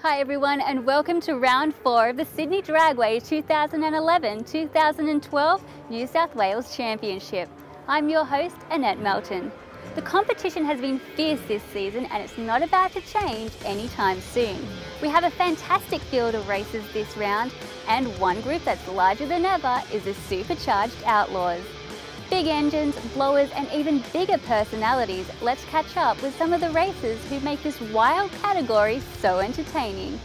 Hi everyone, and welcome to round 4 of the Sydney Dragway 2011-2012 New South Wales Championship. I'm your host, Annette Melton. The competition has been fierce this season and it's not about to change anytime soon. We have a fantastic field of races this round, and one group that's larger than ever is the Supercharged Outlaws. Big engines, blowers and even bigger personalities. Let's catch up with some of the racers who make this wild category so entertaining.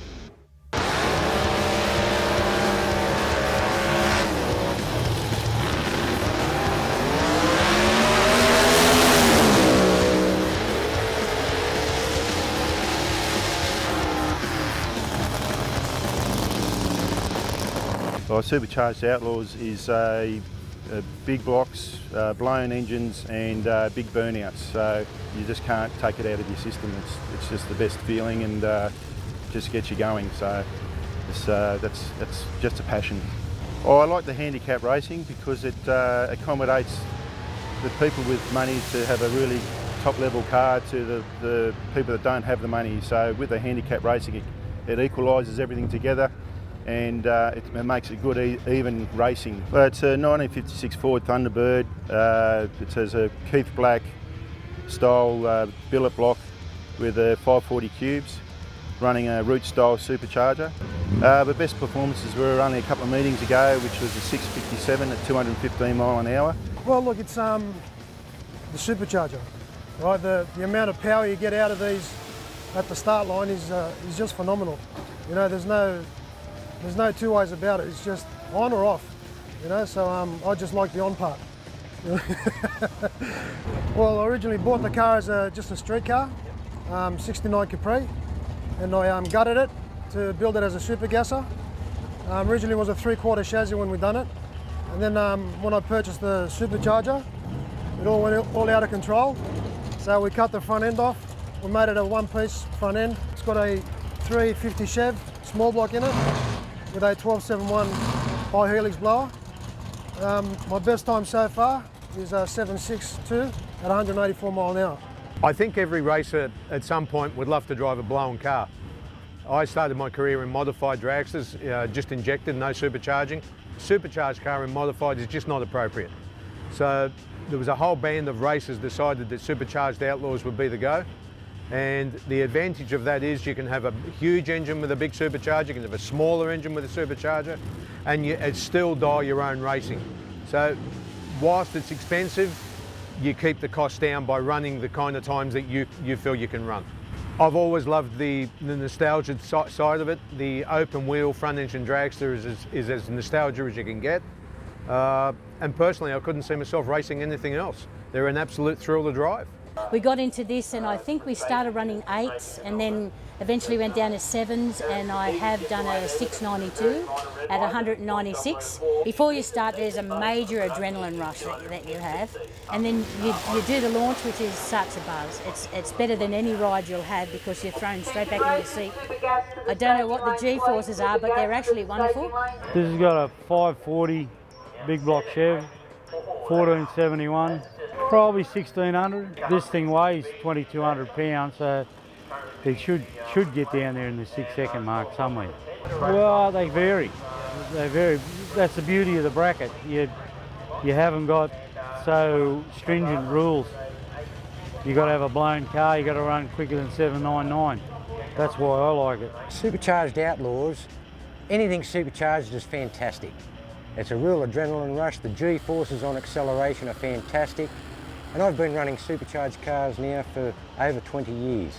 Well, Supercharged Outlaws is big blocks, blown engines and big burnouts, so you just can't take it out of your system. It's just the best feeling and just gets you going, so that's just a passion. Oh, I like the handicap racing because it accommodates the people with money to have a really top level car to the people that don't have the money. So with the handicap racing it equalises everything together, and it makes it good even racing. It's a 1956 Ford Thunderbird. It has a Keith Black style billet block with 540 cubes, running a route style supercharger. The best performances were only a couple of meetings ago, which was a 657 at 215 mile an hour. Well, look, it's the supercharger, right? The amount of power you get out of these at the start line is just phenomenal. You know, there's no two ways about it. It's just on or off, you know, so I just like the on part. Well, I originally bought the car as just a street car, 69 Capri, and I gutted it to build it as a super gasser. Originally it was a 3/4 chassis when we done it, and then when I purchased the supercharger, it all went all out of control. So we cut the front end off, we made it a one-piece front end. It's got a 350 Chev small block in it, with a 1271 high helix blower. My best time so far is 7.62 at 184 mile an hour. I think every racer at some point would love to drive a blown car. I started my career in modified dragsters, just injected, no supercharging. Supercharged car in modified is just not appropriate. So there was a whole band of racers decided that Supercharged Outlaws would be the go. And the advantage of that is you can have a huge engine with a big supercharger, you can have a smaller engine with a supercharger, and it's still dial your own racing. So whilst it's expensive, you keep the cost down by running the kind of times that you feel you can run. I've always loved the nostalgia side of it. The open wheel front engine dragster is as nostalgia as you can get. And personally, I couldn't see myself racing anything else. They're an absolute thrill to drive. We got into this and I think we started running 8s and then eventually went down to 7s, and I have done a 692 at 196. Before you start there's a major adrenaline rush that you have, and then you do the launch, which is such a buzz. It's better than any ride you'll have because you're thrown straight back in your seat. I don't know what the G-forces are, but they're actually wonderful. This has got a 540 big block Chev, 1471. Probably 1600. This thing weighs 2200 pounds, so it should get down there in the 6-second mark somewhere. Well, they vary. They vary. That's the beauty of the bracket. You haven't got so stringent rules. You got to have a blown car. You got to run quicker than 799. That's why I like it. Supercharged Outlaws. Anything supercharged is fantastic. It's a real adrenaline rush. The G-forces on acceleration are fantastic. And I've been running supercharged cars now for over 20 years.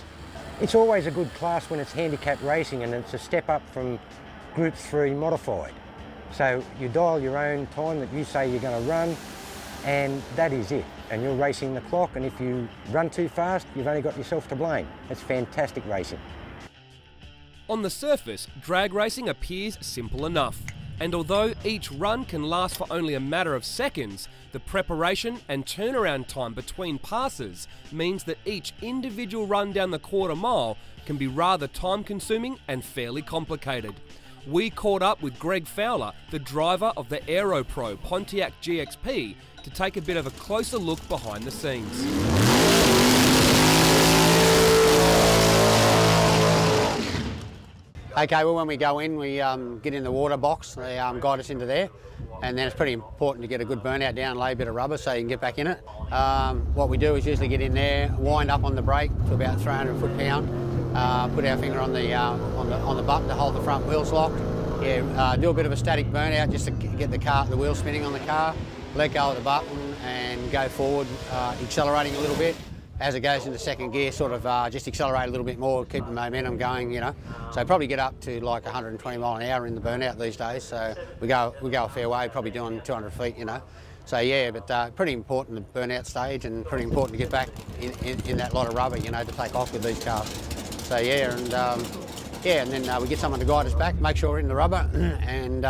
It's always a good class when it's handicap racing, and it's a step up from Group 3 modified. So you dial your own time that you say you're going to run, and that is it. And you're racing the clock, and if you run too fast, you've only got yourself to blame. It's fantastic racing. On the surface, drag racing appears simple enough. And although each run can last for only a matter of seconds, the preparation and turnaround time between passes means that each individual run down the quarter mile can be rather time-consuming and fairly complicated. We caught up with Greg Fowler, the driver of the Aero Pro Pontiac GXP, to take a bit of a closer look behind the scenes. Okay, well when we go in, we get in the water box, they guide us into there, and then it's pretty important to get a good burnout down, lay a bit of rubber so you can get back in it. What we do is usually get in there, wind up on the brake to about 300 foot-pound, put our finger on the button to hold the front wheels locked. Yeah, do a bit of a static burnout just to get the wheel spinning on the car, let go of the button and go forward, accelerating a little bit. As it goes into second gear, sort of just accelerate a little bit more, keep the momentum going, you know. So probably get up to like 120 mile an hour in the burnout these days. So we go a fair way, probably doing 200 feet, you know. So yeah, but pretty important the burnout stage, and pretty important to get back in that lot of rubber, you know, to take off with these cars. So yeah, and then we get someone to guide us back, make sure we're in the rubber, and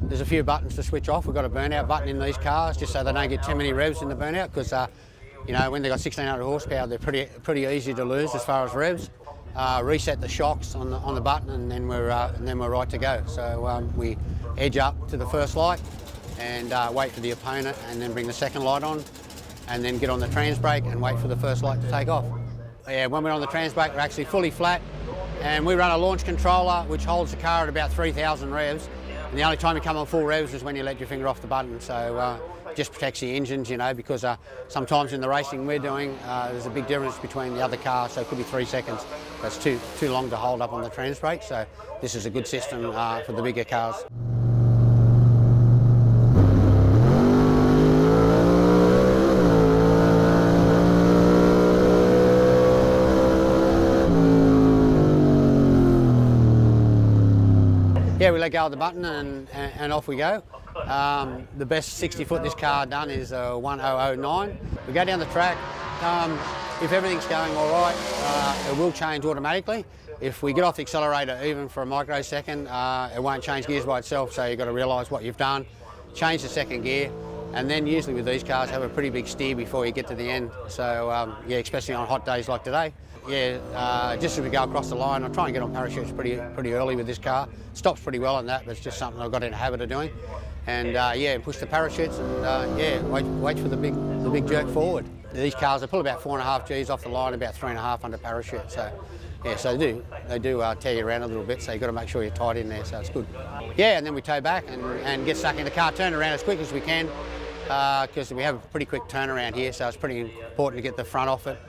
there's a few buttons to switch off. We've got a burnout button in these cars just so they don't get too many revs in the burnout, because you know, when they've got 1600 horsepower, they're pretty easy to lose as far as revs. Reset the shocks on the button, and then we're right to go. So we edge up to the first light and wait for the opponent, and then bring the second light on, and then get on the trans brake and wait for the first light to take off. Yeah, when we're on the trans brake, we're actually fully flat, and we run a launch controller which holds the car at about 3,000 revs. And the only time you come on full revs is when you let your finger off the button. So just protects the engines, you know, because sometimes in the racing we're doing, there's a big difference between the other cars, so it could be 3 seconds. That's too long to hold up on the trans brake, so this is a good system for the bigger cars. Yeah, we let go of the button and off we go. The best 60 foot this car done is 1009. We go down the track. If everything's going all right, it will change automatically. If we get off the accelerator even for a microsecond, it won't change gears by itself, so you've got to realise what you've done, change the second gear, and then usually with these cars have a pretty big steer before you get to the end. So yeah, especially on hot days like today. Yeah, just as we go across the line, I try and get on parachutes pretty early with this car. Stops pretty well on that, but it's just something I've got in the habit of doing. And yeah, push the parachutes and yeah, wait for the big jerk forward. These cars, they pull about 4.5 Gs off the line, about 3.5 under parachute. So yeah, so they do tear you around a little bit. So you've got to make sure you're tight in there. So it's good. Yeah, and then we tow back and get stuck in the car, turn around as quick as we can, because we have a pretty quick turnaround here. So it's pretty important to get the front off it.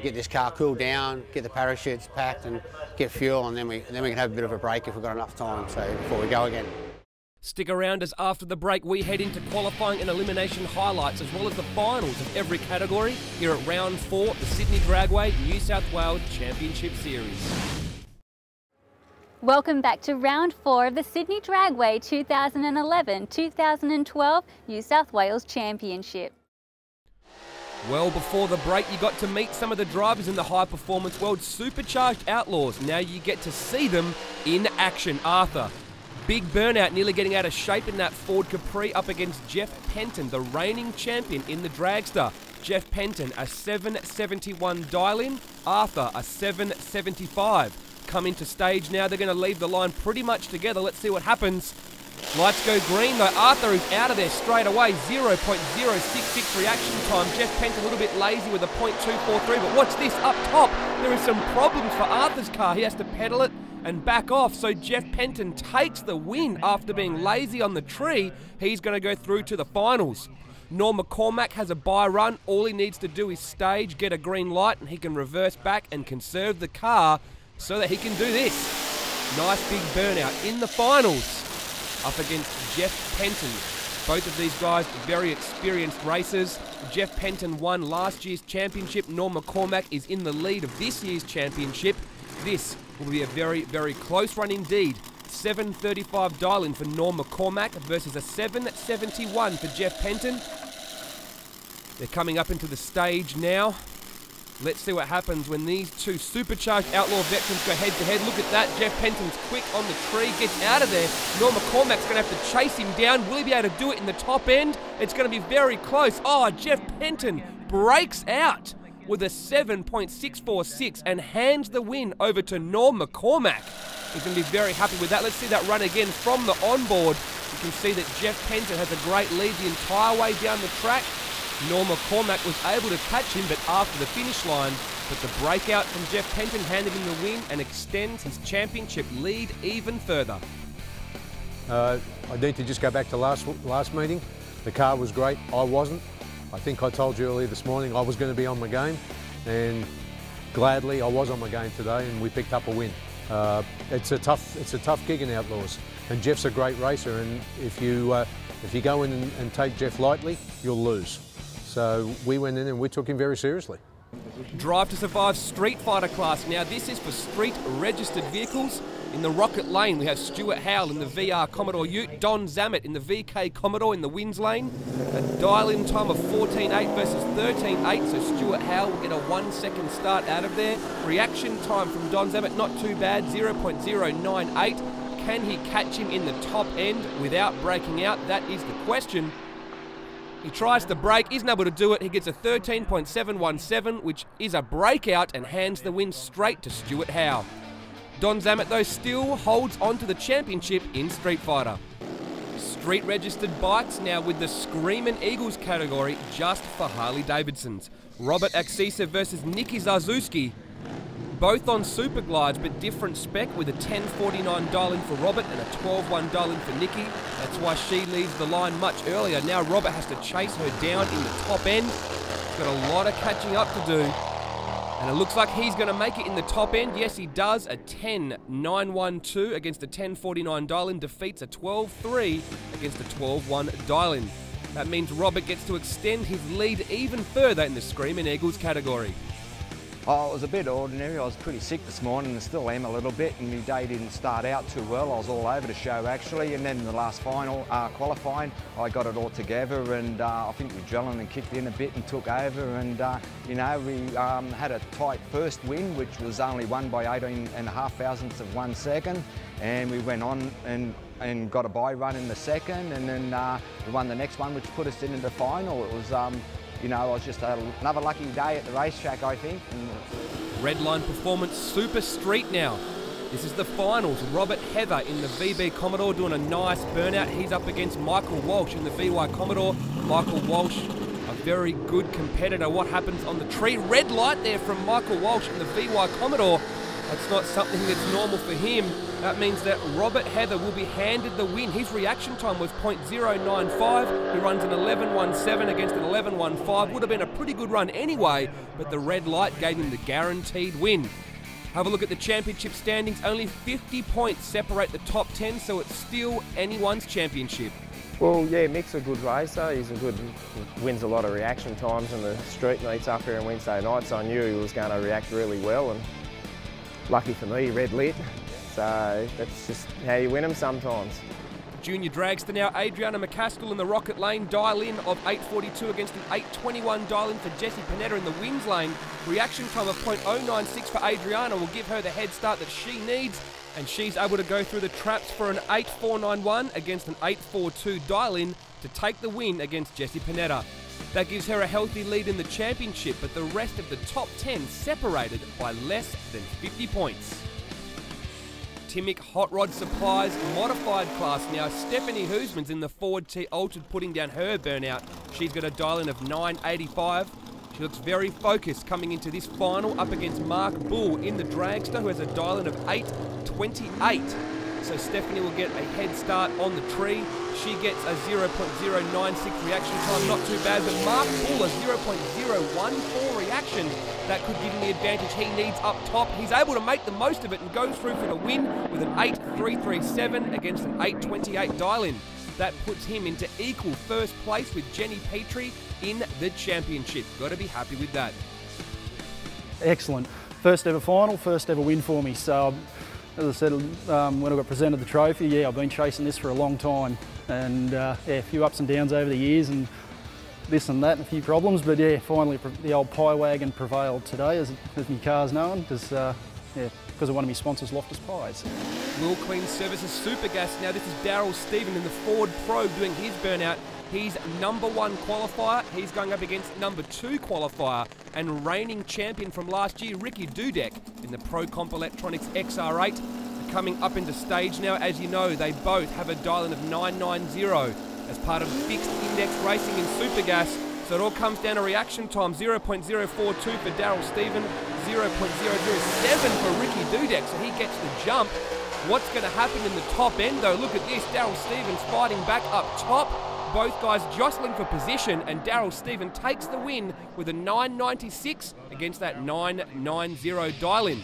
Get this car cooled down, get the parachutes packed and get fuel, and then we can have a bit of a break if we've got enough time, so before we go again. Stick around as after the break we head into qualifying and elimination highlights as well as the finals of every category here at round 4 the Sydney Dragway New South Wales Championship Series. Welcome back to round 4 of the Sydney Dragway 2011-2012 New South Wales Championship. Well, before the break, you got to meet some of the drivers in the high-performance world Supercharged Outlaws. Now you get to see them in action. Arthur, big burnout, nearly getting out of shape in that Ford Capri up against Jeff Penton, the reigning champion in the dragster. Jeff Penton, a 771 dial-in. Arthur, a 775. Come into stage now. They're going to leave the line pretty much together. Let's see what happens. Lights go green though. Arthur is out of there straight away. 0.066 reaction time. Jeff Penton a little bit lazy with a 0.243, but watch this up top. There is some problems for Arthur's car. He has to pedal it and back off. So Jeff Penton takes the win after being lazy on the tree. He's going to go through to the finals. Norm McCormack has a bye run. All he needs to do is stage, get a green light, and he can reverse back and conserve the car so that he can do this. Nice big burnout in the finals. Up against Jeff Penton. Both of these guys very experienced racers. Jeff Penton won last year's championship. Norm McCormack is in the lead of this year's championship. This will be a very, very close run indeed. 735 dial-in for Norm McCormack versus a 771 for Jeff Penton. They're coming up into the stage now. Let's see what happens when these two Supercharged Outlaw veterans go head-to-head. Look at that. Jeff Penton's quick on the tree, gets out of there. Norm McCormack's going to have to chase him down. Will he be able to do it in the top end? It's going to be very close. Oh, Jeff Penton breaks out with a 7.646 and hands the win over to Norm McCormack. He's going to be very happy with that. Let's see that run again from the onboard. You can see that Jeff Penton has a great lead the entire way down the track. Norm McCormack was able to catch him, but after the finish line. But the breakout from Jeff Penton handed him the win and extends his championship lead even further. I need to just go back to last meeting. The car was great. I wasn't. I think I told you earlier this morning I was going to be on my game, and gladly I was on my game today, and we picked up a win. It's a tough gig in Outlaws, and Jeff's a great racer, and if you go in and take Jeff lightly, you'll lose. So we went in and we took him very seriously. Drive to Survive Street Fighter class. Now this is for street registered vehicles. In the Rocket Lane we have Stuart Howell in the VR Commodore Ute, Don Zammett in the VK Commodore in the Winds Lane. A dial-in time of 14.8 versus 13.8, so Stuart Howell will get a 1 second start out of there. Reaction time from Don Zammett, not too bad, 0.098. Can he catch him in the top end without breaking out? That is the question. He tries to brake, isn't able to do it. He gets a 13.717, which is a breakout, and hands the win straight to Stuart Howe. Don Zammett, though, still holds on to the championship in Street Fighter. Street registered bikes now with the Screamin' Eagles category just for Harley Davidsons. Robert Axisa versus Nikki Zarzewski. Both on super glides, but different spec, with a 10.49 dial-in for Robert and a 12.1 dial-in for Nikki. That's why she leaves the line much earlier. Now Robert has to chase her down in the top end. He's got a lot of catching up to do. And it looks like he's going to make it in the top end. Yes, he does. A 10.912 against a 10.49 dial-in defeats a 12.3 against a 12.1 dial-in. That means Robert gets to extend his lead even further in the Screamin' Eagles category. Oh, it was a bit ordinary. I was pretty sick this morning and still am a little bit, and my day didn't start out too well. I was all over the show actually, and then in the last final qualifying I got it all together, and I think the adrenaline kicked in a bit and took over, and you know, we had a tight first win, which was only won by 18.5 thousandths of 1 second, and we went on and got a bye run in the second, and then we won the next one, which put us into the final. It was you know, it was just another lucky day at the racetrack, I think. Redline Performance Super Street now. This is the finals. Robert Heather in the VB Commodore doing a nice burnout. He's up against Michael Walsh in the VY Commodore. Michael Walsh, a very good competitor. What happens on the tree? Red light there from Michael Walsh in the VY Commodore. That's not something that's normal for him. That means that Robert Heather will be handed the win. His reaction time was 0.095. He runs an 11.17 against an 11.15. Would have been a pretty good run anyway, but the red light gave him the guaranteed win. Have a look at the championship standings. Only 50 points separate the top 10, so it's still anyone's championship. Well, yeah, Mick's a good racer. He wins a lot of reaction times in the street meets up here on Wednesday night, so I knew he was going to react really well, and lucky for me, red lit. So that's just how you win them sometimes. Junior dragster now, Adriana McCaskill in the Rocket Lane, dial-in of 8.42 against an 8.21 dial-in for Jessie Panetta in the Winds Lane. Reaction time of 0.096 for Adriana will give her the head start that she needs, and she's able to go through the traps for an 8.491 against an 8.42 dial-in to take the win against Jessie Panetta. That gives her a healthy lead in the championship, but the rest of the top 10 separated by less than 50 points. Timmick Hot Rod Supplies modified class now. Stephanie Hoosman's in the Ford T Altered putting down her burnout. She's got a dial-in of 985. She looks very focused coming into this final up against Mark Bull in the dragster, who has a dial-in of 828. So Stephanie will get a head start on the tree. She gets a 0.096 reaction time, not too bad, but Mark Bull a 0.014 reaction. That could give him the advantage he needs up top. He's able to make the most of it and goes through for the win with an 8.337 against an 8.28 dial-in. That puts him into equal first place with Jenny Petrie in the championship. Got to be happy with that. Excellent. First ever final, first ever win for me. So, as I said, when I got presented the trophy, yeah, I've been chasing this for a long time. And yeah, a few ups and downs over the years and this and that and a few problems, but yeah, finally the old pie wagon prevailed today, as my car's known, because of one of my sponsors, Loftus Pies. Will Queen Services Super Gas. Now this is Daryl Stephen in the Ford Probe doing his burnout. He's #1 qualifier. He's going up against #2 qualifier and reigning champion from last year, Ricky Dudek, in the Pro Comp Electronics XR8. Coming up into stage now, as you know, they both have a dial-in of 990 as part of fixed index racing in Supergas. So it all comes down to reaction time. 0.042 for Daryl Stephen, 0.007 for Ricky Dudek, so he gets the jump. What's going to happen in the top end, though? Look at this. Daryl Stevens fighting back up top. Both guys jostling for position, and Daryl Stephen takes the win with a 9.96 against that 9.90 dial-in.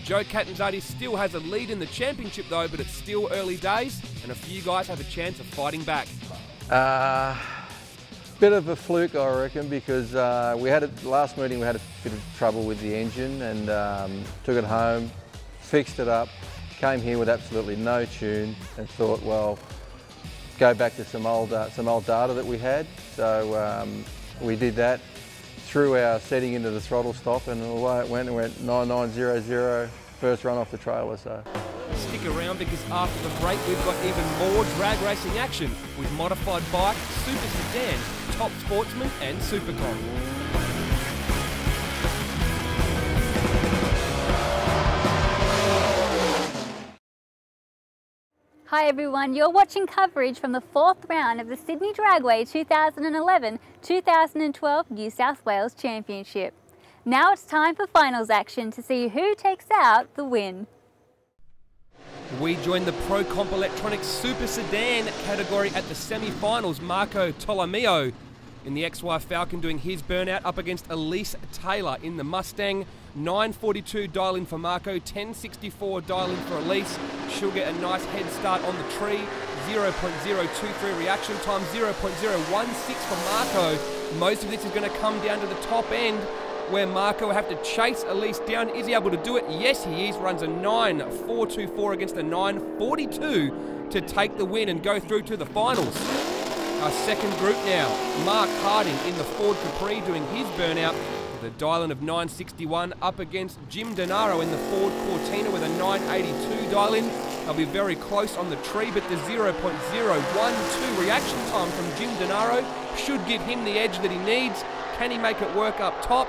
Joe Catanzardi still has a lead in the championship, though, but it's still early days, and a few guys have a chance of fighting back. Bit of a fluke, I reckon, because we had it last meeting. We had a bit of trouble with the engine, and took it home, fixed it up, came here with absolutely no tune, and thought, well, go back to some old data that we had. So we did that, threw our setting into the throttle stop, and away it went. It went 9900, first run off the trailer. So. Stick around, because after the break we've got even more drag racing action with modified bike, super sedan, top sportsman and supercon. Hi everyone, you're watching coverage from the 4th round of the Sydney Dragway 2011-2012 New South Wales Championship. Now it's time for finals action to see who takes out the win. We join the Pro Comp Electronics Super Sedan category at the semi-finals. Marco Tolomeo in the XY Falcon doing his burnout up against Elise Taylor in the Mustang. 9.42 dial-in for Marco, 10.64 dial-in for Elise. She'll get a nice head start on the tree. 0.023 reaction time, 0.016 for Marco. Most of this is going to come down to the top end, where Marco will have to chase Elise down. Is he able to do it? Yes, he is. Runs a 9.424 against a 9.42 to take the win and go through to the finals. Our second group now, Mark Harding in the Ford Capri doing his burnout with a dial-in of 9.61 up against Jim Denaro in the Ford Cortina with a 9.82 dial-in. They'll be very close on the tree, but the 0.012 reaction time from Jim Denaro should give him the edge that he needs. Can he make it work up top?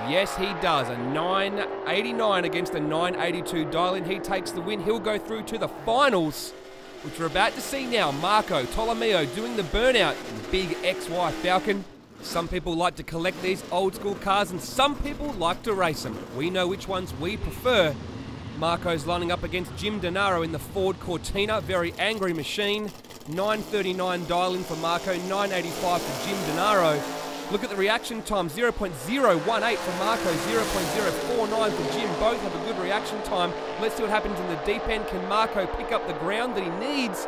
Yes, he does. A 9.89 against a 9.82 dial-in. He takes the win. He'll go through to the finals, which we're about to see now. Marco Tolomeo doing the burnout in the big XY Falcon. Some people like to collect these old school cars, and some people like to race them. We know which ones we prefer. Marco's lining up against Jim Denaro in the Ford Cortina. Very angry machine. 9.39 dial-in for Marco, 9.85 for Jim Denaro. Look at the reaction time, 0.018 for Marco, 0.049 for Jim. Both have a good reaction time. Let's see what happens in the deep end. Can Marco pick up the ground that he needs?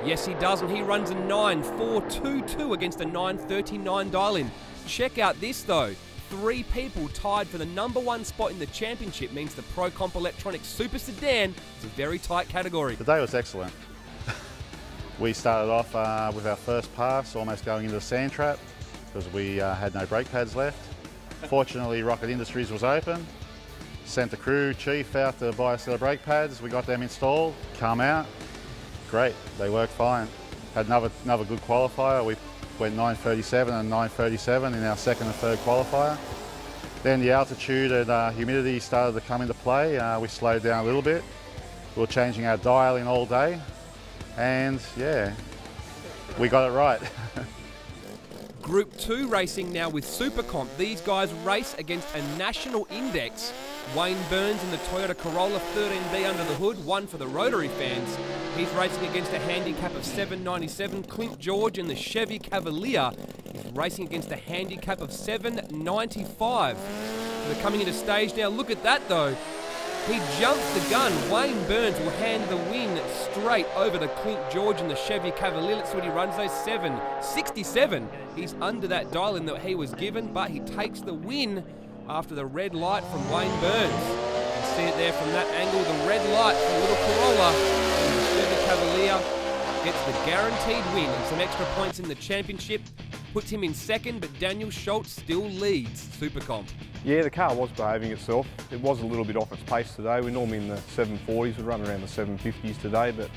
Yes, he does, and he runs a 9.422 against a 9.39 dial-in. Check out this, though. 3 people tied for the #1 spot in the championship means the Pro Comp Electronics Super Sedan is a very tight category. The day was excellent. We started off with our first pass, almost going into the sand trap, because we had no brake pads left. Fortunately, Rocket Industries was open. Sent the crew chief out to buy a set of brake pads. We got them installed, come out. Great, they worked fine. Had another good qualifier. We went 9.37 and 9.37 in our second and third qualifier. Then the altitude and humidity started to come into play. We slowed down a little bit. We were changing our dial in all day. And yeah, we got it right. Group 2 racing now with Supercomp. These guys race against a national index. Wayne Burns in the Toyota Corolla 13B under the hood, one for the Rotary fans. He's racing against a handicap of 7.97. Clint George in the Chevy Cavalier is racing against a handicap of 7.95. They're coming into stage now. Look at that though. He jumps the gun. Wayne Burns will hand the win straight over to Clint George in the Chevy Cavalier. Let's see what he runs though, 7.67. He's under that dial-in that he was given, but he takes the win after the red light from Wayne Burns. You can see it there from that angle, the red light from Little Corolla. And the Chevy Cavalier gets the guaranteed win and some extra points in the championship. Puts him in second, but Daniel Schultz still leads Supercomp. Yeah, the car was behaving itself. It was a little bit off its pace today. We're normally in the 740s, we run around the 750s today, but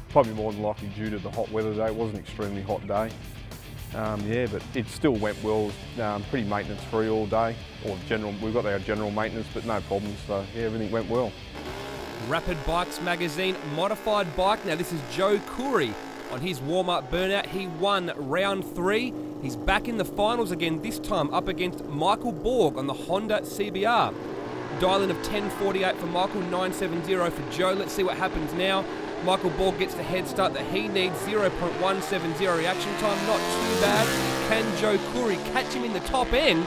probably more than likely due to the hot weather today. It was an extremely hot day. Yeah, but it still went well. Pretty maintenance free all day. Or general, we've got our general maintenance, but no problems. So yeah, everything went well. Rapid Bikes Magazine modified bike. Now this is Joe Curry on his warm-up burnout. He won round 3. He's back in the finals again, this time up against Michael Borg on the Honda CBR. Dial-in of 10.48 for Michael, 9.70 for Joe. Let's see what happens now. Michael Borg gets the head start that he needs, 0.170 reaction time, not too bad. Can Joe Curry catch him in the top end?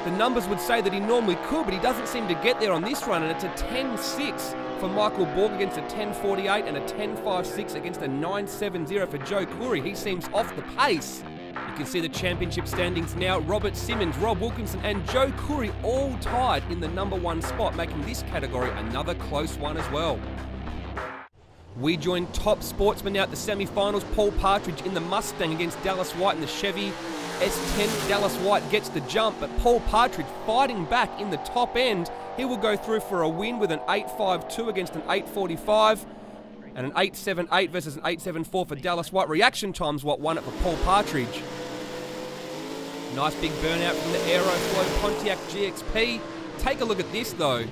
The numbers would say that he normally could, but he doesn't seem to get there on this run, and it's a 10.6 for Michael Borg against a 10.48 and a 10.56 against a 9.70 for Joe Curry. He seems off the pace. You can see the championship standings now. Robert Simmons, Rob Wilkinson and Joe Curry all tied in the #1 spot, making this category another close one as well. We join top sportsman now at the semi-finals. Paul Partridge in the Mustang against Dallas White in the Chevy S10. Dallas White gets the jump, but Paul Partridge fighting back in the top end. He will go through for a win with an 8.52 against an 8.45 and an 8.78 versus an 8.74 for Dallas White. Reaction time's what won it for Paul Partridge. Nice big burnout from the Aeroflow Pontiac GXP. Take a look at this though.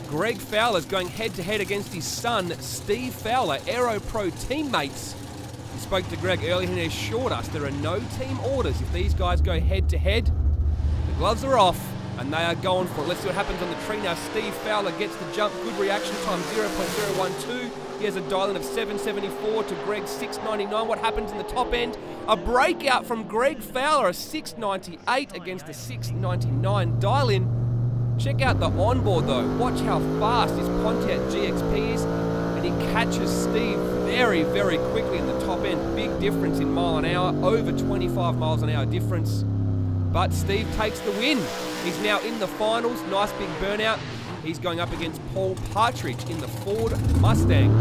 Greg Fowler's going head-to-head against his son, Steve Fowler, Aero Pro teammates. We spoke to Greg earlier and he assured us there are no team orders if these guys go head-to-head. The gloves are off and they are going for it. Let's see what happens on the tree now. Steve Fowler gets the jump, good reaction time, 0.012. He has a dial-in of 7.74 to Greg's 6.99. What happens in the top end? A breakout from Greg Fowler, a 6.98 against a 6.99 dial-in. Check out the onboard though. Watch how fast this Pontiac GXP is, and he catches Steve very, very quickly in the top end. Big difference in mile an hour, over 25 miles an hour difference. But Steve takes the win. He's now in the finals. Nice big burnout. He's going up against Paul Partridge in the Ford Mustang.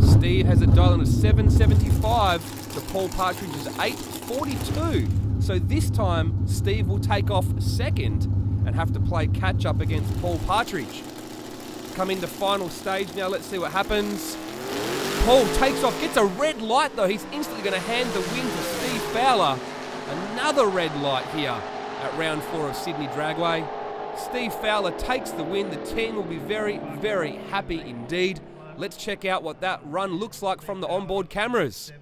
Steve has a dial-in of 7.75. The Paul Partridge is 8.42. So this time, Steve will take off second and have to play catch-up against Paul Partridge. Coming to final stage now, let's see what happens. Paul takes off, gets a red light though. He's instantly going to hand the win to Steve Fowler. Another red light here at round 4 of Sydney Dragway. Steve Fowler takes the win. The team will be very, very happy indeed. Let's check out what that run looks like from the onboard cameras.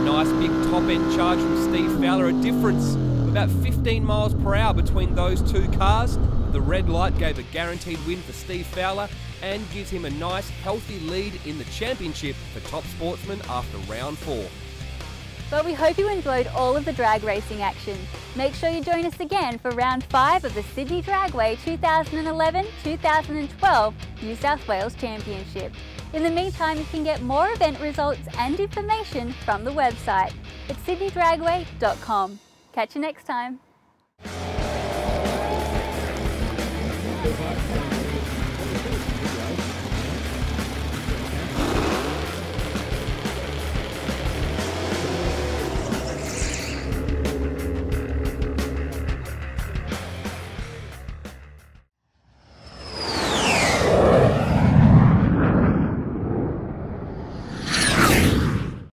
Nice big top end charge from Steve Fowler. A difference of about 15 miles per hour between those two cars. The red light gave a guaranteed win for Steve Fowler and gives him a nice healthy lead in the championship for top sportsman after round 4. But we hope you enjoyed all of the drag racing action. Make sure you join us again for round 5 of the Sydney Dragway 2011-2012 New South Wales Championship. In the meantime, you can get more event results and information from the website at sydneydragway.com. Catch you next time.